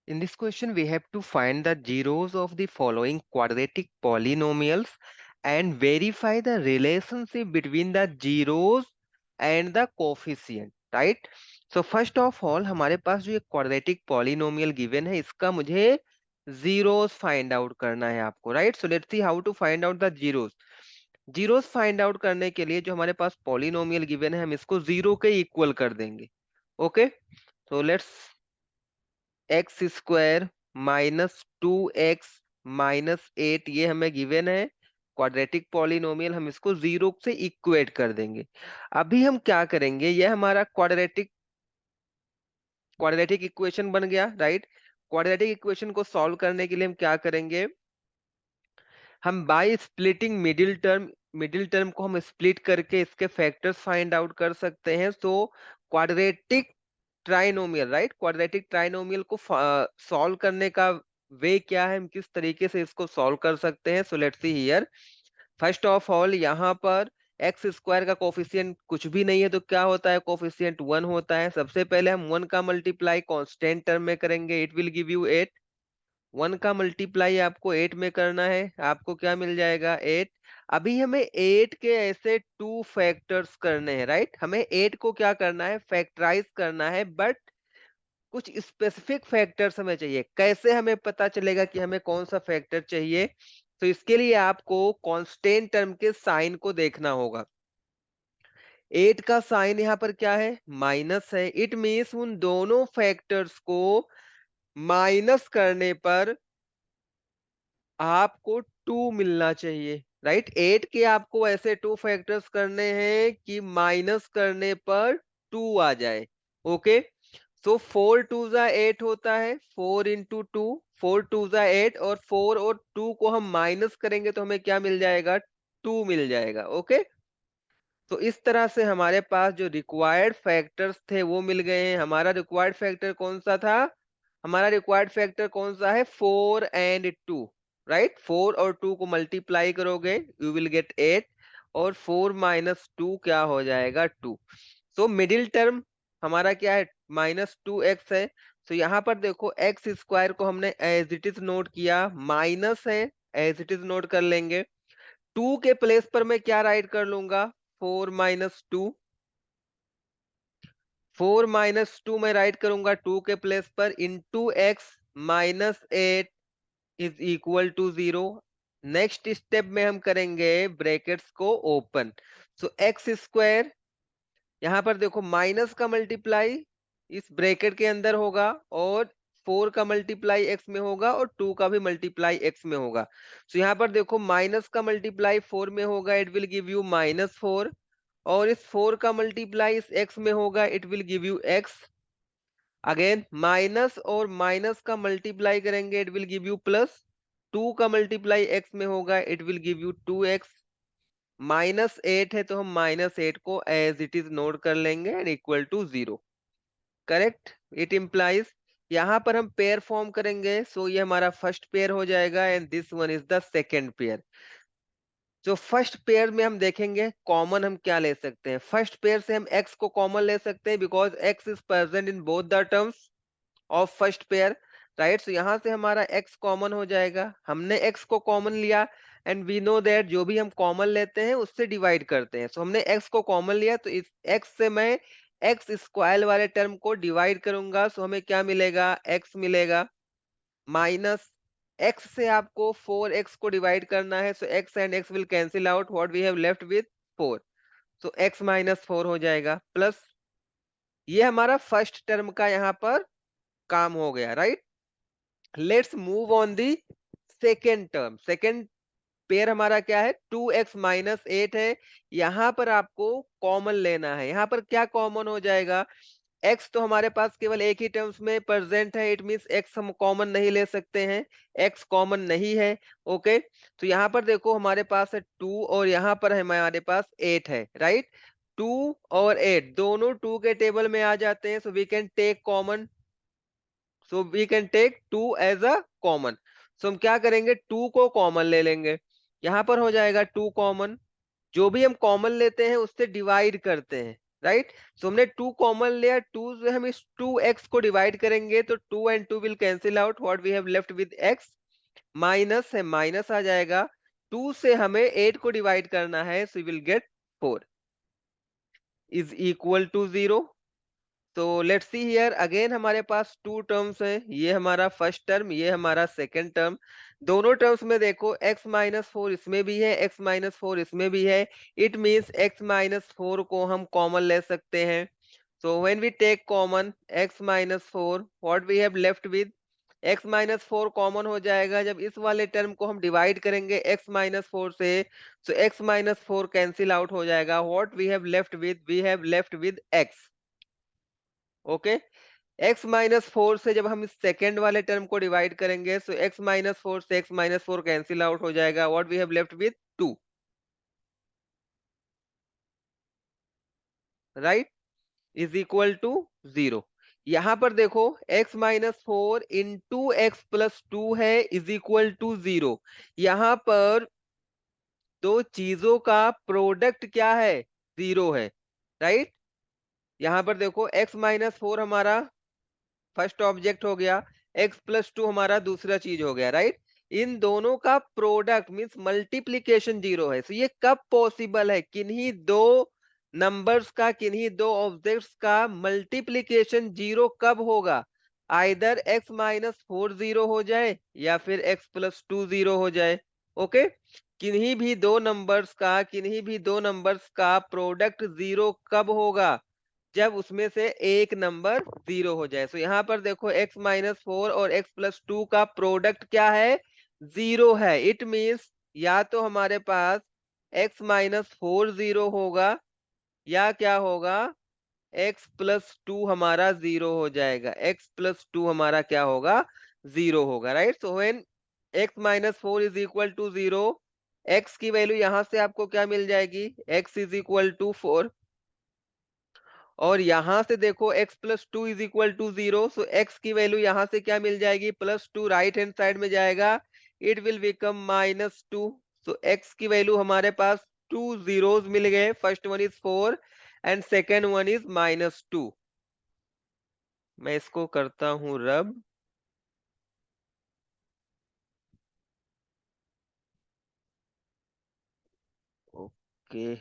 In this question, we have to find the zeros of the following quadratic polynomials and verify the relationship between the zeros and the coefficient, right? So first of all, हमारे पास जो ये quadratic polynomial given है, इसका मुझे zeros find out करना है आपको, right? So let's see how to find out the zeros. Zeros find out करने के लिए जो हमारे पास polynomial given है, हम इसको zero के equal कर देंगे, okay? So let's x square -2x - 8 ये हमें गिवन है क्वाड्रेटिक पॉलिनोमियल, हम इसको जीरो से इक्वेट कर देंगे। अभी हम क्या करेंगे, ये हमारा क्वाड्रेटिक क्वाड्रेटिक इक्वेशन बन गया, राइट। क्वाड्रेटिक इक्वेशन को सॉल्व करने के लिए हम क्या करेंगे, हम बाय स्प्लिटिंग मिडिल टर्म को हम स्प्लिट करके इसके फैक्टर्स फाइंड आउट कर सकते हैं। So quadratic trinomial, right, quadratic trinomial को सॉल्व करने का वे क्या है, हम किस तरीके से इसको सॉल्व कर सकते हैं। सो let's see here. First of all, यहाँ पर एक्स स्क्वायर का कोफिशिएंट कुछ भी नहीं है, तो क्या होता है, कोफिशिएंट 1 होता है। सबसे पहले हम 1 का मल्टीप्लाई कांस्टेंट टर्म में करेंगे, इट विल गिव यू 8। 1 का मल्टीप्लाई आपको 8 में करना है, आपको क्या मिल जाएगा, 8। अभी हमें 8 के ऐसे टू फैक्टर्स करने हैं, राइट। हमें 8 को क्या करना है, फैक्टराइज करना है, बट कुछ स्पेसिफिक फैक्टर्स हमें चाहिए। कैसे हमें पता चलेगा कि हमें कौन सा फैक्टर चाहिए, तो इसके लिए आपको कांस्टेंट टर्म के साइन को देखना होगा। 8 का साइन यहाँ पर क्या है, माइनस है। इट मीन्स उन दोनों फैक्टर्स को माइनस करने पर आपको 2 मिलना चाहिए, राइट। 8 के आपको ऐसे टू फैक्टर्स करने हैं कि माइनस करने पर 2 आ जाए, ओके। सो 4 टू जा 8 होता है, 4 इंटू टू, 4 टू जा 8, और 4 और 2 को हम माइनस करेंगे तो हमें क्या मिल जाएगा, 2 मिल जाएगा, ओके। तो इस तरह से हमारे पास जो रिक्वायर्ड फैक्टर्स थे वो मिल गए हैं। हमारा रिक्वायर्ड फैक्टर कौन सा था, हमारा रिक्वायर्ड फैक्टर कौन सा है, 4 एंड 2, राइट। 4 और 2 को मल्टीप्लाई करोगे यू विल गेट 8, और 4 माइनस 2 क्या हो जाएगा, 2। सो मिडिल टर्म हमारा क्या है, -2x है। तो यहाँ पर देखो एक्स स्क्वायर को हमने एज इट इज नोट किया, माइनस है, एज इट इज नोट कर लेंगे। 2 के प्लेस पर मैं क्या राइट कर लूंगा, 4 - 2। 4 - 2 मैं राइट करूंगा 2 के प्लेस पर, into x - 8 is equal to 0। Next step में हम करेंगे ब्रैकेट्स को ओपन। सो एक्स स्क्वायर, यहाँ पर देखो माइनस का मल्टीप्लाई इस ब्रैकेट के अंदर होगा, और 4 का मल्टीप्लाई एक्स में होगा, और 2 का भी मल्टीप्लाई एक्स में होगा। सो यहाँ पर देखो माइनस का मल्टीप्लाई 4 में होगा, इट विल गिव यू -4, और इस 4 का मल्टीप्लाई इस x में होगा, it will give you x। Again minus और माइनस का मल्टीप्लाई करेंगे, it will give you plus. 2 का मल्टीप्लाई x में होगा, it will give you 2x। -8 है तो हम -8 को एज इट इज नोट कर लेंगे and equal to 0, correct. It implies, यहाँ पर हम पेयर फॉर्म करेंगे, सो ये हमारा फर्स्ट पेयर हो जाएगा and this one is the second pair. जो फर्स्ट पेयर में हम देखेंगे कॉमन हम क्या ले सकते हैं। फर्स्ट पेयर से हम x को कॉमन ले सकते हैं, because x is present in both the terms of first pair, right. So यहाँ से हमारा x कॉमन हो जाएगा, हमने x को कॉमन लिया, एंड वी नो दैट जो भी हम कॉमन लेते हैं उससे डिवाइड करते हैं। सो हमने x को कॉमन लिया, तो इस x से मैं एक्स स्क्वायर वाले टर्म को डिवाइड करूंगा, सो हमें क्या मिलेगा, x मिलेगा। माइनस एक्स से आपको 4x को डिवाइड करना है, so x and x will cancel out, what we have left with 4। So x - 4 हो जाएगा, प्लस ये हमारा फर्स्ट टर्म का यहाँ पर काम हो गया, right. Let's move on the second term. Second pair हमारा क्या है, 2x - 8 है। यहाँ पर आपको कॉमन लेना है, यहाँ पर क्या कॉमन हो जाएगा, x तो हमारे पास केवल एक ही टर्म्स में प्रेजेंट है, इट मींस x हम कॉमन नहीं ले सकते हैं, x कॉमन नहीं है, ओके। तो यहाँ पर देखो हमारे पास है 2, और यहाँ पर हमारे पास 8 है, राइट। 2 और 8 दोनों 2 के टेबल में आ जाते हैं, so we can take common, so we can take 2 as a common. So हम क्या करेंगे, 2 को कॉमन ले लेंगे, यहाँ पर हो जाएगा 2 कॉमन। जो भी हम कॉमन लेते हैं उससे डिवाइड करते हैं, राइट। सो हमने टू कॉमन लिया, टू से हम इस टू एक्स को डिवाइड करेंगे तो two and two will cancel out, what we have left with x, minus है माइनस आ जाएगा, टू से हमें एट को डिवाइड करना है, so will get four is equal to zero. तो लेट्स सी हियर अगेन हमारे पास टू टर्म्स हैं, ये हमारा फर्स्ट टर्म, ये हमारा सेकंड टर्म। दोनों टर्म्स में देखो x माइनस फोर इसमें भी है, x माइनस फोर इसमें भी है। It means x minus four को हम कॉमन ले सकते हैं। So when we take common x minus four, what we have left with, x minus four common हो जाएगा जब इस वाले टर्म को हम डिवाइड करेंगे x माइनस फोर से, so x minus four cancel out हो जाएगा, what we have left with, we have left with x। Okay, x minus four से जब हम इस सेकेंड वाले टर्म को डिवाइड करेंगे, सो x माइनस फोर से x minus four cancel out हो जाएगा, what we have left with two, right, is equal to zero. यहां पर देखो x minus four into x plus two है इज इक्वल टू जीरो। यहां पर दो चीजों का प्रोडक्ट क्या है, जीरो है, राइट। यहां पर देखो x माइनस फोर हमारा फर्स्ट ऑब्जेक्ट हो गया, x प्लस टू हमारा दूसरा चीज हो गया, राइट। इन दोनों का प्रोडक्ट मींस मल्टीप्लीकेशन जीरो है। तो ये कब पॉसिबल है, किन्हीं दो नंबर्स का, किन्हीं दो ऑब्जेक्ट्स का मल्टीप्लीकेशन जीरो कब होगा, either x minus four zero हो जाए या फिर x प्लस टू जीरो हो जाए। ओके, किन्हीं भी दो नंबर्स का, किन्हीं भी दो नंबर्स का प्रोडक्ट जीरो कब होगा, जब उसमें से एक नंबर जीरो हो जाए। सो यहाँ पर देखो x माइनस फोर और x प्लस टू का प्रोडक्ट क्या है, जीरो है। इट मीन्स या तो हमारे पास x माइनस फोर जीरो होगा या क्या होगा, x प्लस टू हमारा जीरो हो जाएगा, x प्लस टू हमारा क्या होगा, जीरो होगा, right. So when x minus four is equal to zero, x की वैल्यू यहां से आपको क्या मिल जाएगी, x is equal to four, और यहां से देखो x plus two is equal to zero, so x की वैल्यू यहां से क्या मिल जाएगी, plus two right hand side में जाएगा, it will become minus two. So x की वैल्यू हमारे पास टू जीरोस मिल गए, first one is four and second one is minus two. मैं इसको करता हूं रब। Okay,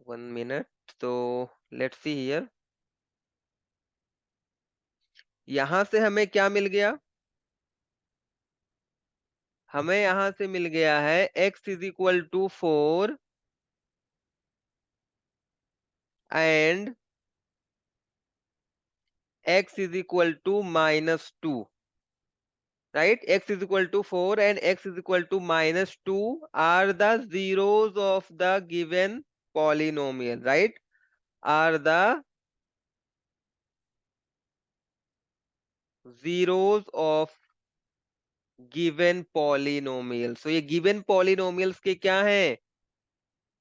one minute. तो लेट्स सी हियर, यहां से हमें क्या मिल गया, हमें यहां से मिल गया है x is equal to four and x is equal to minus 2, right? X is equal to 4 and x is equal to minus 2 are the zeros of the given polynomial, right? Are the zeros of given polynomial. So ये given polynomials के क्या हैं,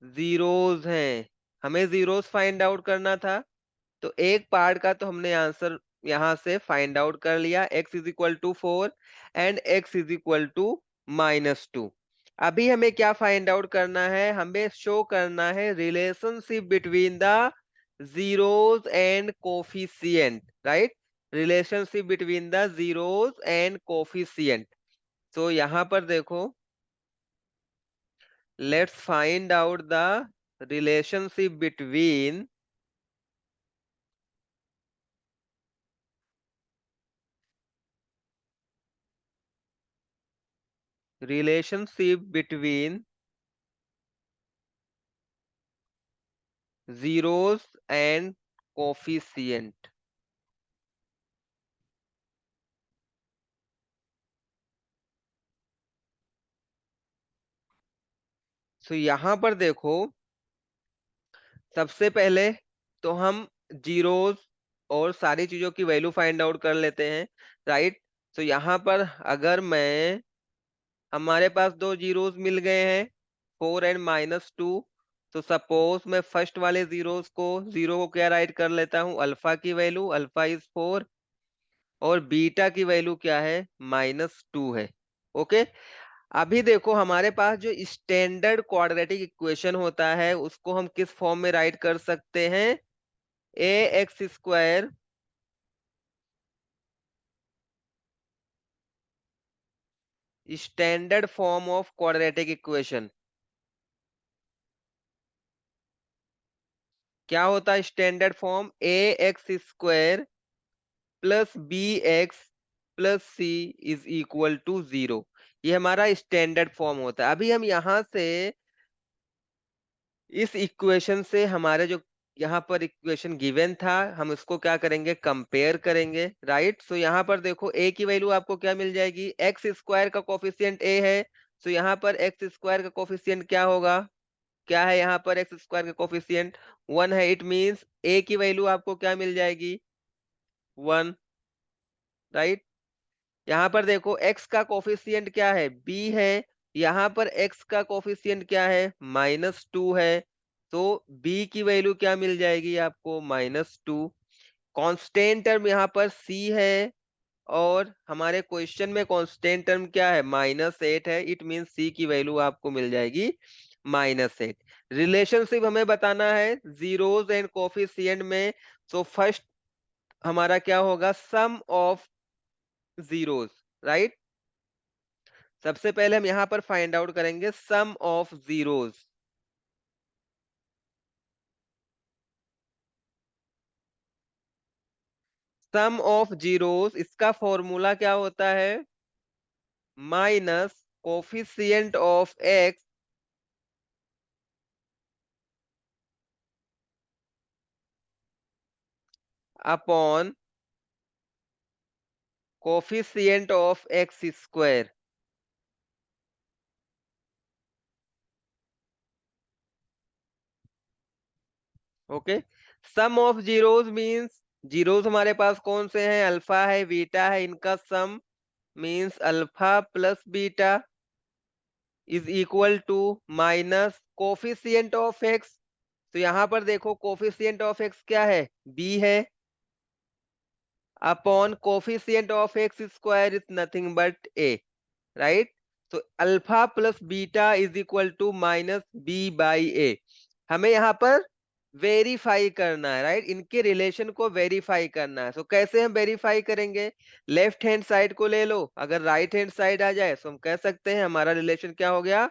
zeros हैं। हमें zeros find out करना था, तो एक पार्ट का तो हमने आंसर यहां से फाइंड आउट कर लिया, x is equal to four and x is equal to minus two. अभी हमें क्या फाइंड आउट करना है, हमें शो करना है relationship between the zeros and coefficient, right, relationship between the zeros and coefficient. So यहां पर देखो, let's find out the relationship between relationship between zeros and coefficient। तो यहां पर देखो, सबसे पहले तो हम जीरोस और सारी चीजों की वैल्यू फाइंड आउट कर लेते हैं, राइट। तो यहां पर अगर मैं, हमारे पास दो जीरोस मिल गए हैं, फोर एंड माइनस टू। तो सपोज मैं फर्स्ट वाले जीरोस को, जीरो को क्या राइट कर लेता हूँ, अल्फा की वैल्यू, अल्फा इज फोर, और बीटा की वैल्यू क्या है, माइनस टू है। ओके, अभी देखो हमारे पास जो स्टैंडर्ड क्वाड्रेटिक इक्वेशन होता है उसको हम किस फॉर्म में राइट कर सकते हैं? A x square standard form of quadratic equation. क्या होता है standard form? A x square plus b x plus c is equal to 0। ये हमारा स्टैंडर्ड फॉर्म होता है। अभी हम यहां से इस इक्वेशन से हमारे जो यहाँ पर इक्वेशन गिवन था हम उसको क्या करेंगे? कंपेयर करेंगे, राइट। सो यहाँ पर देखो ए की वैल्यू आपको क्या मिल जाएगी? एक्स स्क्वायर का कोफिशियंट ए है। सो यहाँ पर एक्स स्क्वायर का कोफिशियंट क्या होगा? क्या है यहाँ पर? एक्स स्क्वायर का कोफिशियंट 1 है। इट मींस ए की वैल्यू आपको क्या मिल जाएगी? 1, राइट। यहाँ पर देखो x का कोफिशियंट क्या है? b है। यहाँ पर x का कोफिशियंट क्या है? -2 है। तो b की वैल्यू क्या मिल जाएगी आपको? -2। कांस्टेंट टर्म यहाँ पर c है और हमारे क्वेश्चन में कांस्टेंट टर्म क्या है? -8 है। इट मीन c की वैल्यू आपको मिल जाएगी -8। रिलेशनशिप हमें बताना है जीरोस एंड कोफिशियंट में। सो फर्स्ट हमारा क्या होगा? Sum of zeros, right. सबसे पहले हम यहां पर फाइंड आउट करेंगे sum of zeros. Sum of zeros इसका फॉर्मूला क्या होता है? Minus coefficient of x upon coefficient of x square. Okay. Sum of zeros means zeros हमारे पास कौन से हैं? अल्फा है, बीटा है। इनका sum means alpha plus beta is equal to minus coefficient of x. तो यहां पर देखो कोफिशिएंट ऑफ एक्स क्या है? बी है, upon coefficient of x square is nothing but a, right. तो alpha plus beta is equal to minus b by a. हमें यहाँ पर वेरीफाई करना है, राइट। इनके रिलेशन को वेरीफाई करना है। तो कैसे हम वेरीफाई करेंगे? लेफ्ट हैंड साइड को ले लो, अगर राइट हैंड साइड आ जाए तो हम कह सकते हैं हमारा रिलेशन क्या हो गया?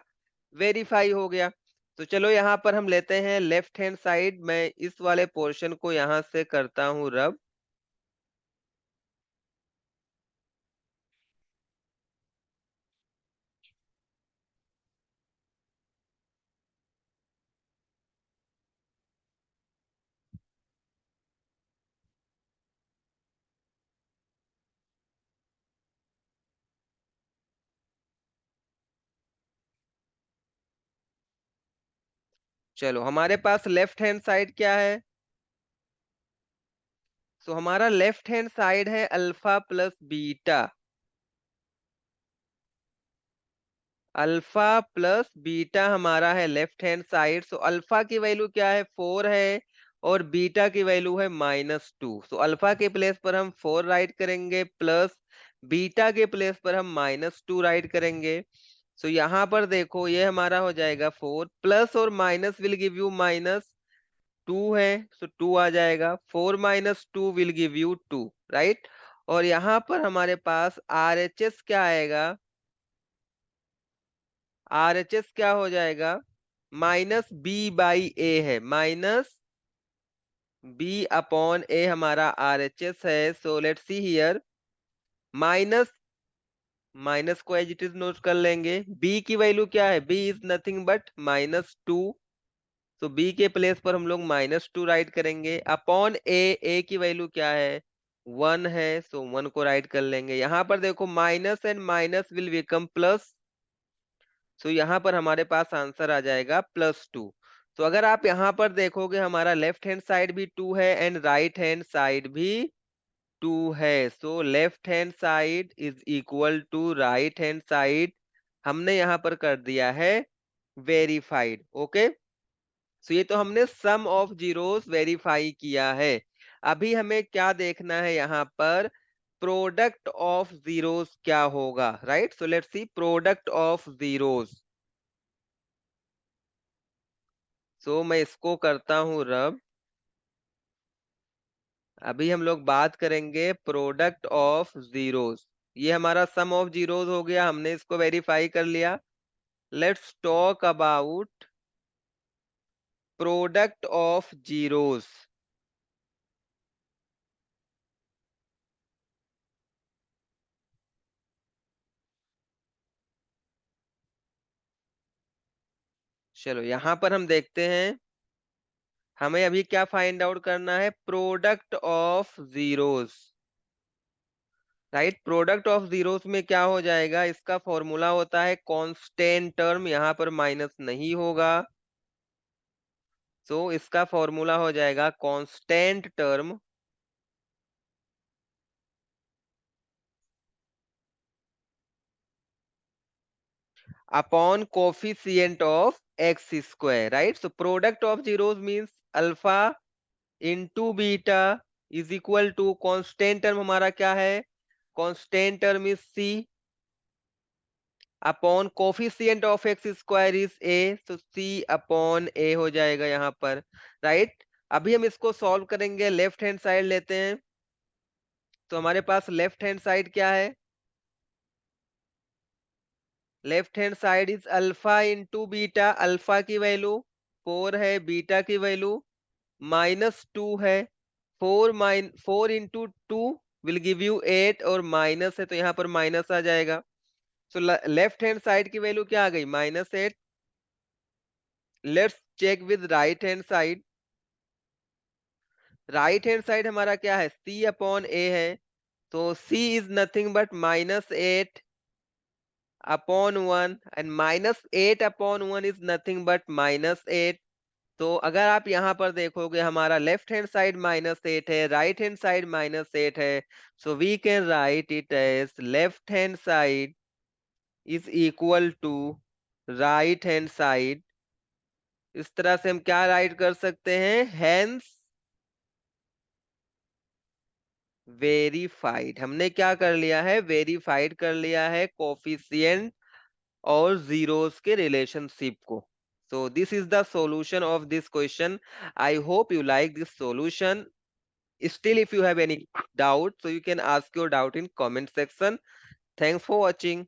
वेरीफाई हो गया। तो चलो यहाँ पर हम लेते हैं लेफ्ट हैंड साइड। मैं इस वाले पोर्शन को यहाँ से करता हूँ रब। चलो हमारे पास लेफ्ट हैंड साइड क्या है? सो हमारा लेफ्ट हैंड साइड है alpha plus beta. Alpha plus beta हमारा है left hand side. So alpha की वैल्यू क्या है? 4 है और बीटा की वैल्यू है -2। सो अल्फा के प्लेस पर हम 4 राइट करेंगे प्लस बीटा के प्लेस पर हम -2 राइट करेंगे। सो यहाँ पर देखो ये हमारा हो जाएगा 4 प्लस और माइनस विल गिव यू -2 है। सो 2 आ जाएगा। 4 -2 विल गिव यू 2, राइट। और यहाँ पर हमारे पास आरएचएस क्या आएगा? आरएचएस क्या हो जाएगा? -b/a है। -b/a हमारा आरएचएस है। सो let's see here. Minus minus को एज इट इज नोट कर लेंगे। b की वैल्यू क्या है? b is nothing but -2। तो b के प्लेस पर हम लोग -2 राइट करेंगे अपॉन a की वैल्यू क्या है? 1 है। सो 1 को राइट कर लेंगे। यहाँ पर देखो minus and minus will become plus. So यहाँ पर हमारे पास आंसर आ जाएगा +2। तो अगर आप यहाँ पर देखोगे हमारा लेफ्ट हैंड साइड भी 2 है एंड राइट हैंड साइड भी 2 है। So left hand side is equal to right hand side. हमने यहाँ पर कर दिया है वेरीफाइड। ओके। सो ये तो हमने सम ऑफ जीरोस वेरीफाई किया है। अभी हमें क्या देखना है यहाँ पर? प्रोडक्ट ऑफ जीरोस क्या होगा, right? So let's see product of zeros. So मैं इसको करता हूं रब। अभी हम लोग बात करेंगे प्रोडक्ट ऑफ जीरोस। ये हमारा सम ऑफ जीरोस हो गया, हमने इसको वेरीफाई कर लिया। Let's talk about product of zeros. चलो यहां पर हम देखते हैं, हमें अभी क्या फाइंड आउट करना है, product of zeros, right? Product of zeros में क्या हो जाएगा, इसका फॉर्मूला होता है कांस्टेंट टर्म, यहां पर माइनस नहीं होगा। सो इसका फॉर्मूला हो जाएगा constant term upon coefficient of x square, right? So product of zeros means alpha into beta is equal to constant term हमारा क्या है, constant term is c upon coefficient of x square is a, तो c upon ए हो जाएगा यहाँ पर, right? अभी हम इसको सॉल्व करेंगे, लेफ्ट हैंड साइड लेते हैं। तो हमारे पास लेफ्ट हैंड साइड क्या है, left hand side is alpha into beta, alpha की वैल्यू 4 है, बीटा की वैल्यू -2 है। 4 इंटू 2 विल गिव यू 8, और माइनस है तो यहाँ पर माइनस आ जाएगा। सो लेफ्ट हैंड साइड की वैल्यू क्या आ गई, -8। Let's check with right hand side. Right hand side हमारा क्या है, c अपॉन ए है, तो c is nothing but -8 upon 1, and -8 upon 1 is nothing but -8। तो अगर आप यहाँ पर देखोगे, हमारा लेफ्ट हैंड साइड -8 है, राइट हैंड साइड -8 है, so we can write it as left hand side is equal to right hand side. इस तरह से हम क्या राइट कर सकते हैं, हेंस वेरीफाइड। हमने क्या कर लिया है, वेरीफाइड कर लिया है कोफिशिएंट और जीरोस के रिलेशनशिप को। So this is the solution of this question. I hope you like this solution. Still, if you have any doubt, so you can ask your doubt in comment section. Thanks for watching.